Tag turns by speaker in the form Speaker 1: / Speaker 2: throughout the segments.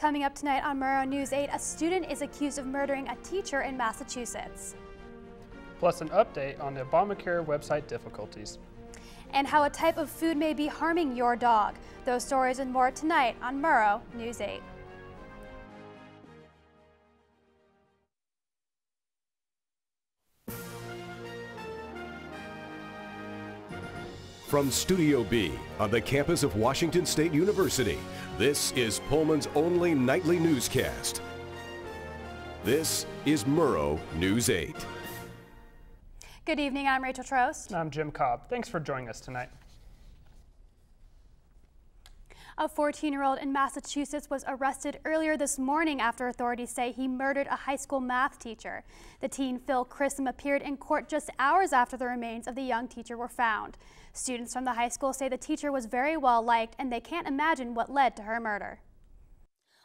Speaker 1: Coming up tonight on Murrow News 8, a student is accused of murdering a teacher in Massachusetts.
Speaker 2: Plus an update on the Obamacare website difficulties.
Speaker 1: And how a type of food may be harming your dog. Those stories and more tonight on Murrow News 8.
Speaker 3: From Studio B on the campus of Washington State University, this is Pullman's only nightly newscast. This is Murrow News 8.
Speaker 1: Good evening, I'm Rachel Trost.
Speaker 2: And I'm Jim Cobb. Thanks for joining us tonight.
Speaker 1: A 14-year-old in Massachusetts was arrested earlier this morning after authorities say he murdered a high school math teacher. The teen, Phil Chrism, appeared in court just hours after the remains of the young teacher were found. Students from the high school say the teacher was very well liked and they can't imagine what led to her murder.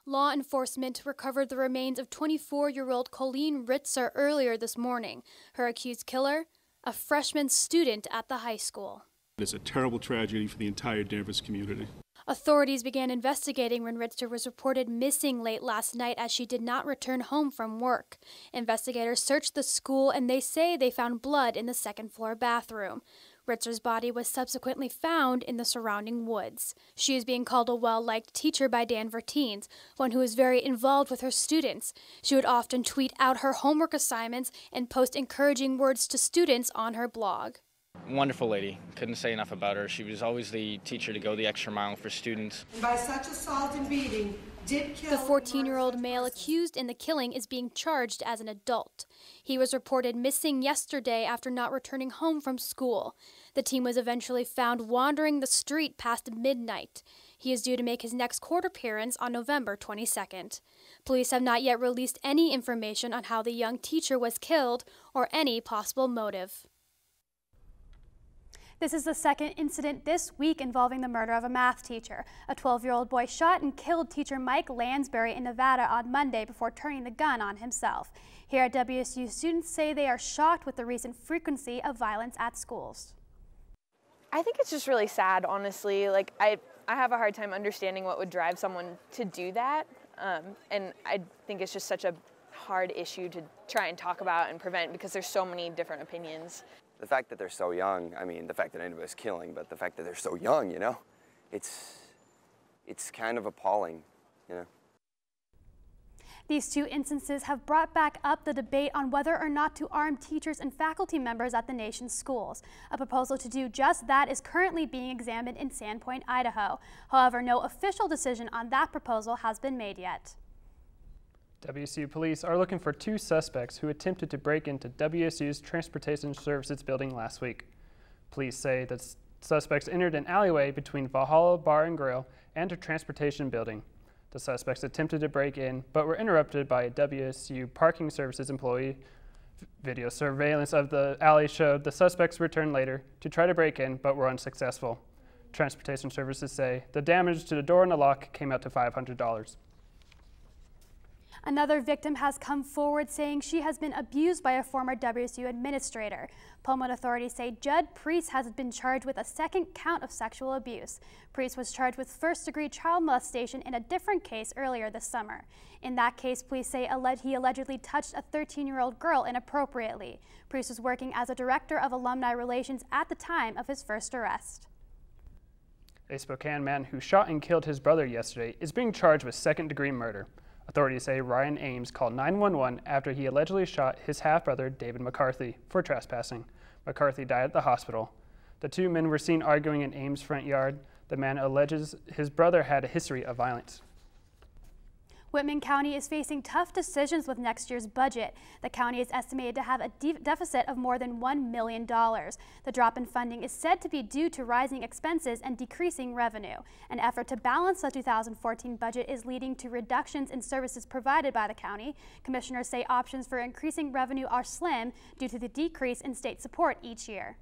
Speaker 1: Law enforcement recovered the remains of 24-year-old Colleen Ritzer earlier this morning. Her accused killer, a freshman student at the high school.
Speaker 4: It's a terrible tragedy for the entire Danvers community.
Speaker 1: Authorities began investigating when Ritzer was reported missing late last night as she did not return home from work. Investigators searched the school and they say they found blood in the second-floor bathroom. Ritzer's body was subsequently found in the surrounding woods. She is being called a well-liked teacher by Danvers teens, one who is very involved with her students. She would often tweet out her homework assignments and post encouraging words to students on her blog.
Speaker 5: Wonderful lady. Couldn't say enough about her. She was always the teacher to go the extra mile for students.
Speaker 6: By such assault and beating, did kill
Speaker 1: the 14-year-old male accused in the killing is being charged as an adult. He was reported missing yesterday after not returning home from school. The teen was eventually found wandering the street past midnight. He is due to make his next court appearance on November 22nd. Police have not yet released any information on how the young teacher was killed or any possible motive. This is the second incident this week involving the murder of a math teacher. A 12-year-old boy shot and killed teacher Mike Lansbury in Nevada on Monday before turning the gun on himself. Here at WSU, students say they are shocked with the recent frequency of violence at schools.
Speaker 7: I think it's just really sad, honestly. Like, I have a hard time understanding what would drive someone to do that. And I think it's just such a hard issue to try and talk about and prevent because there's so many different opinions.
Speaker 8: The fact that they're so young, I mean, the fact that anybody's killing, but the fact that they're so young, you know, it's kind of appalling, you know.
Speaker 1: These two instances have brought back up the debate on whether or not to arm teachers and faculty members at the nation's schools. A proposal to do just that is currently being examined in Sandpoint, Idaho. However, no official decision on that proposal has been made yet.
Speaker 2: WSU police are looking for two suspects who attempted to break into WSU's Transportation Services building last week. Police say that suspects entered an alleyway between Valhalla Bar and Grill and a transportation building. The suspects attempted to break in, but were interrupted by a WSU Parking Services employee. Video surveillance of the alley showed the suspects returned later to try to break in, but were unsuccessful. Transportation Services say the damage to the door and the lock came out to $500.
Speaker 1: Another victim has come forward saying she has been abused by a former WSU administrator. Pullman authorities say Judd Priest has been charged with a second count of sexual abuse. Priest was charged with first-degree child molestation in a different case earlier this summer. In that case, police say he allegedly touched a 13-year-old girl inappropriately. Priest was working as a director of alumni relations at the time of his first arrest.
Speaker 2: A Spokane man who shot and killed his brother yesterday is being charged with second-degree murder. Authorities say Ryan Ames called 911 after he allegedly shot his half-brother David McCarthy for trespassing. McCarthy died at the hospital. The two men were seen arguing in Ames' front yard. The man alleges his brother had a history of violence.
Speaker 1: Whitman County is facing tough decisions with next year's budget. The county is estimated to have a deficit of more than $1 million. The drop in funding is said to be due to rising expenses and decreasing revenue. An effort to balance the 2014 budget is leading to reductions in services provided by the county. Commissioners say options for increasing revenue are slim due to the decrease in state support each year.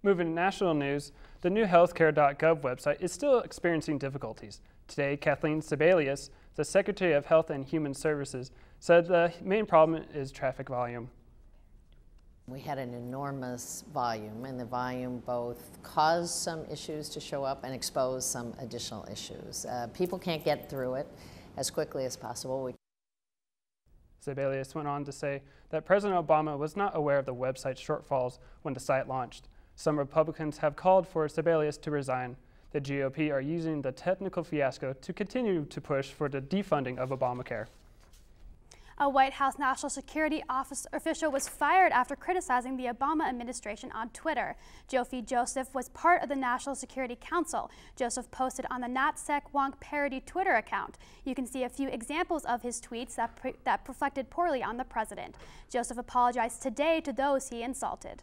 Speaker 2: Moving to national news, the new healthcare.gov website is still experiencing difficulties. Today, Kathleen Sebelius, the Secretary of Health and Human Services, said the main problem is traffic volume.
Speaker 9: We had an enormous volume, and the volume both caused some issues to show up and exposed some additional issues. People can't get through it as quickly as possible.
Speaker 2: Sebelius went on to say that President Obama was not aware of the website's shortfalls when the site launched. Some Republicans have called for Sebelius to resign. The GOP are using the technical fiasco to continue to push for the defunding of Obamacare.
Speaker 1: A White House National Security Office official was fired after criticizing the Obama administration on Twitter. Jofi Joseph was part of the National Security Council. Joseph posted on the NatSecWonk parody Twitter account. You can see a few examples of his tweets that reflected poorly on the president. Joseph apologized today to those he insulted.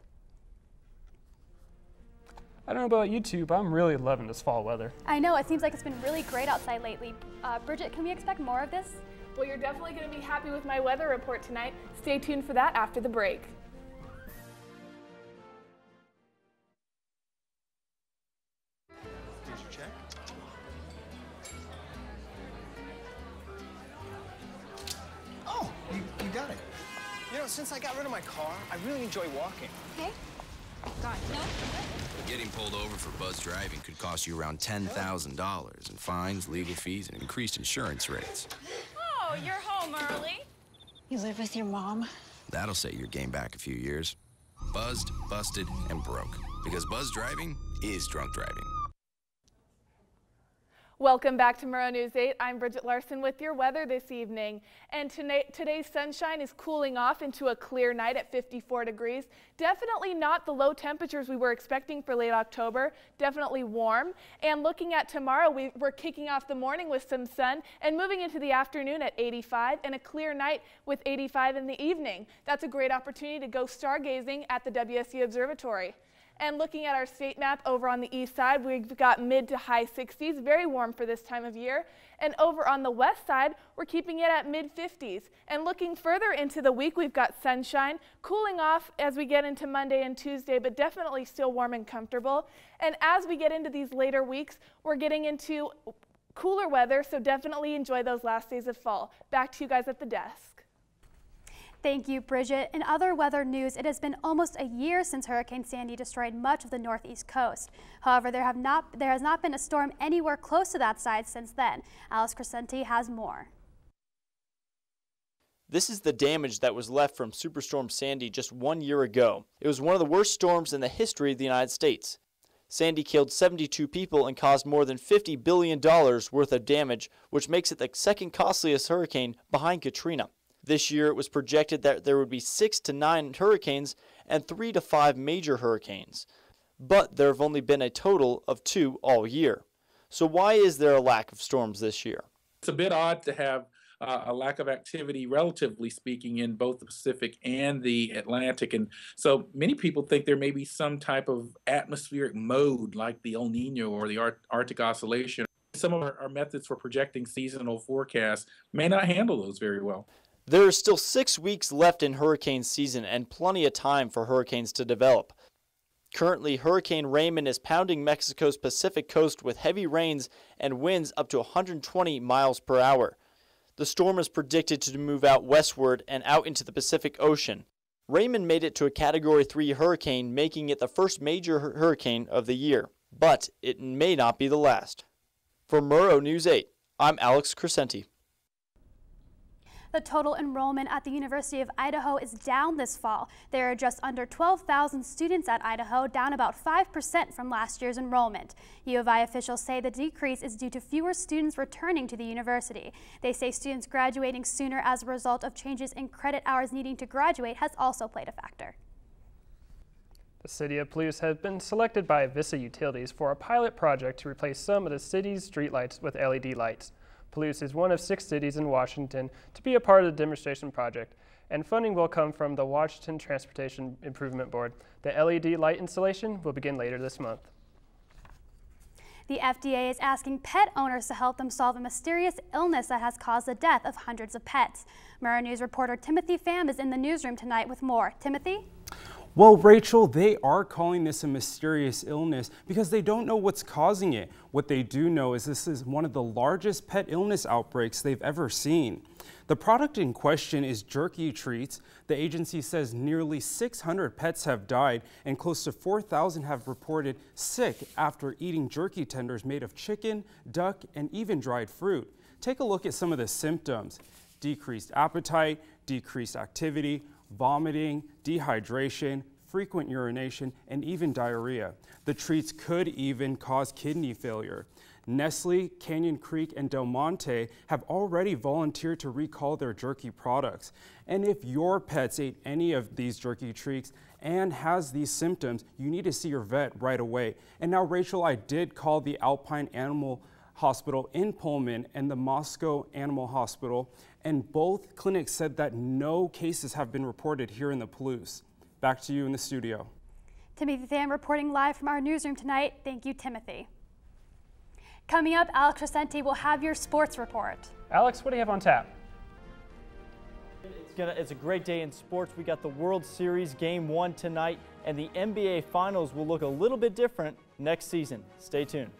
Speaker 2: I don't know about you two, but I'm really loving this fall weather.
Speaker 1: I know, it seems like it's been really great outside lately. Bridget, can we expect more of this?
Speaker 10: Well, you're definitely going to be happy with my weather report tonight. Stay tuned for that after the break.
Speaker 11: Here's your check. Oh, you got it. You know, since I got rid of my car, I really enjoy walking.
Speaker 12: Okay. God, no.
Speaker 13: Getting pulled over for buzz driving could cost you around $10,000 in fines, legal fees, and increased insurance rates.
Speaker 12: Oh, you're home early. You live with your mom?
Speaker 13: That'll set your game back a few years. Buzzed, busted, and broke. Because buzz driving is drunk driving.
Speaker 10: Welcome back to Murrow News 8. I'm Bridget Larson with your weather this evening. And today's sunshine is cooling off into a clear night at 54 degrees. Definitely not the low temperatures we were expecting for late October. Definitely warm. And looking at tomorrow, we're kicking off the morning with some sun and moving into the afternoon at 85 and a clear night with 85 in the evening. That's a great opportunity to go stargazing at the WSU Observatory. And looking at our state map over on the east side, we've got mid to high 60s, very warm for this time of year. And over on the west side, we're keeping it at mid 50s. And looking further into the week, we've got sunshine, cooling off as we get into Monday and Tuesday, but definitely still warm and comfortable. And as we get into these later weeks, we're getting into cooler weather, so definitely enjoy those last days of fall. Back to you guys at the desk.
Speaker 1: Thank you, Bridget. In other weather news, it has been almost a year since Hurricane Sandy destroyed much of the northeast coast. However, there has not been a storm anywhere close to that size since then. Alex Crescenti has more.
Speaker 14: This is the damage that was left from Superstorm Sandy just 1 year ago. It was one of the worst storms in the history of the United States. Sandy killed 72 people and caused more than $50 billion worth of damage, which makes it the second costliest hurricane behind Katrina. This year, it was projected that there would be 6 to 9 hurricanes and 3 to 5 major hurricanes. But there have only been a total of 2 all year. So why is there a lack of storms this year?
Speaker 15: It's a bit odd to have a lack of activity, relatively speaking, in both the Pacific and the Atlantic. And so many people think there may be some type of atmospheric mode like the El Nino or the Arctic Oscillation. Some of our methods for projecting seasonal forecasts may not handle those very well.
Speaker 14: There are still 6 weeks left in hurricane season and plenty of time for hurricanes to develop. Currently, Hurricane Raymond is pounding Mexico's Pacific coast with heavy rains and winds up to 120 miles per hour. The storm is predicted to move out westward and out into the Pacific Ocean. Raymond made it to a Category 3 hurricane, making it the first major hurricane of the year. But it may not be the last. For Murrow News 8, I'm Alex Crescenti.
Speaker 1: The total enrollment at the University of Idaho is down this fall. There are just under 12,000 students at Idaho, down about 5% from last year's enrollment. U of I officials say the decrease is due to fewer students returning to the university. They say students graduating sooner as a result of changes in credit hours needing to graduate has also played a factor.
Speaker 2: The City of Palouse has been selected by Vista Utilities for a pilot project to replace some of the city's streetlights with LED lights. Palouse is one of 6 cities in Washington to be a part of the demonstration project, and funding will come from the Washington Transportation Improvement Board. The LED light installation will begin later this month.
Speaker 1: The FDA is asking pet owners to help them solve a mysterious illness that has caused the death of hundreds of pets. Murrow News reporter Timothy Pham is in the newsroom tonight with more. Timothy?
Speaker 16: Well, Rachel, they are calling this a mysterious illness because they don't know what's causing it. What they do know is this is one of the largest pet illness outbreaks they've ever seen. The product in question is jerky treats. The agency says nearly 600 pets have died and close to 4,000 have reported sick after eating jerky tenders made of chicken, duck, and even dried fruit. Take a look at some of the symptoms: decreased appetite, decreased activity, vomiting, dehydration, frequent urination, and even diarrhea. The treats could even cause kidney failure. Nestle, Canyon Creek, and Del Monte have already volunteered to recall their jerky products. And if your pets ate any of these jerky treats and has these symptoms, you need to see your vet right away. And now, Rachel, I did call the Alpine Animal Hospital in Pullman and the Moscow Animal Hospital, and both clinics said that no cases have been reported here in the Palouse. Back to you in the studio.
Speaker 1: Timothy Tham reporting live from our newsroom tonight. Thank you, Timothy. Coming up, Alex Crescenti will have your sports report.
Speaker 2: Alex, what do you have on tap?
Speaker 14: It's a great day in sports. We got the World Series Game 1 tonight, and the NBA Finals will look a little bit different next season. Stay tuned.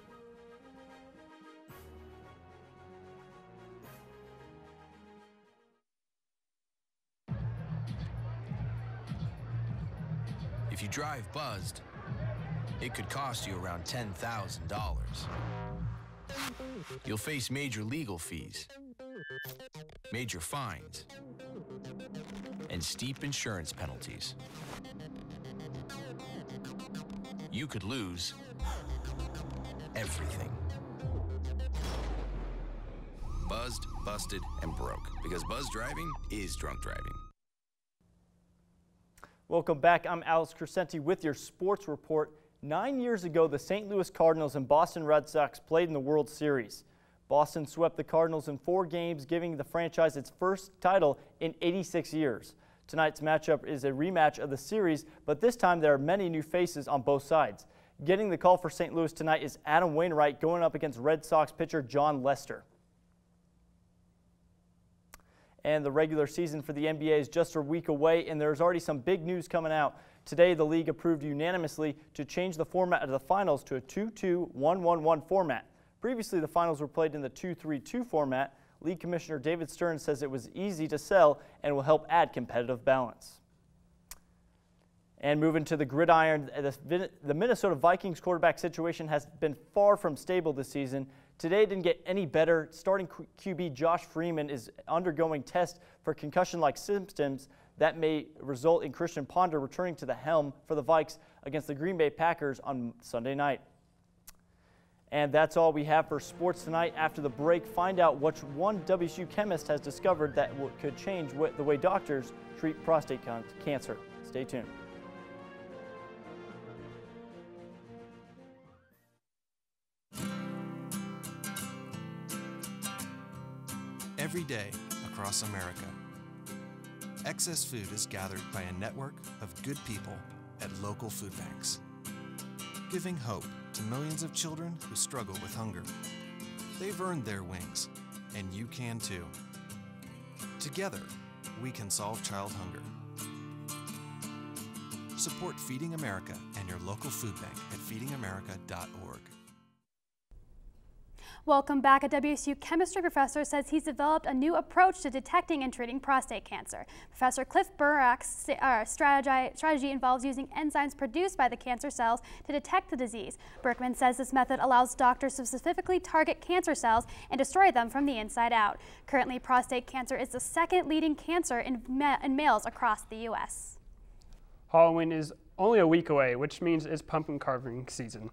Speaker 13: If you drive buzzed, it could cost you around $10,000. You'll face major legal fees, major fines, and steep insurance penalties. You could lose everything. Buzzed, busted, and broke, because buzz driving is drunk driving.
Speaker 14: Welcome back. I'm Alex Crescenti with your sports report. 9 years ago, the St. Louis Cardinals and Boston Red Sox played in the World Series. Boston swept the Cardinals in 4 games, giving the franchise its first title in 86 years. Tonight's matchup is a rematch of the series, but this time there are many new faces on both sides. Getting the call for St. Louis tonight is Adam Wainwright going up against Red Sox pitcher John Lester. And the regular season for the NBA is just a week away, and there's already some big news coming out. Today, the league approved unanimously to change the format of the finals to a 2-2-1-1-1 format. Previously, the finals were played in the 2-3-2 format. League Commissioner David Stern says it was easy to sell and will help add competitive balance. And moving to the gridiron, the Minnesota Vikings quarterback situation has been far from stable this season. Today didn't get any better. Starting QB Josh Freeman is undergoing tests for concussion-like symptoms that may result in Christian Ponder returning to the helm for the Vikes against the Green Bay Packers on Sunday night. And that's all we have for sports tonight. After the break, find out which one WSU chemist has discovered that could change the way doctors treat prostate cancer. Stay tuned.
Speaker 17: Every day across America, excess food is gathered by a network of good people at local food banks, giving hope to millions of children who struggle with hunger. They've earned their wings, and you can too. Together, we can solve child hunger. Support Feeding America and your local food bank at feedingamerica.org.
Speaker 1: Welcome back. A WSU chemistry professor says he's developed a new approach to detecting and treating prostate cancer. Professor Cliff Burak's strategy involves using enzymes produced by the cancer cells to detect the disease. Berkman says this method allows doctors to specifically target cancer cells and destroy them from the inside out. Currently, prostate cancer is the second leading cancer in males across the U.S.
Speaker 2: Halloween is only a week away, which means it's pumpkin carving season.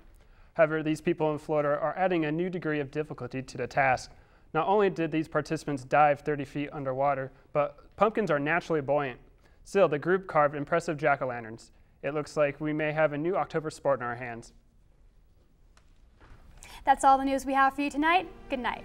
Speaker 2: However, these people in Florida are adding a new degree of difficulty to the task. Not only did these participants dive 30 feet underwater, but pumpkins are naturally buoyant. Still, the group carved impressive jack-o'-lanterns. It looks like we may have a new October sport in our hands.
Speaker 1: That's all the news we have for you tonight. Good night.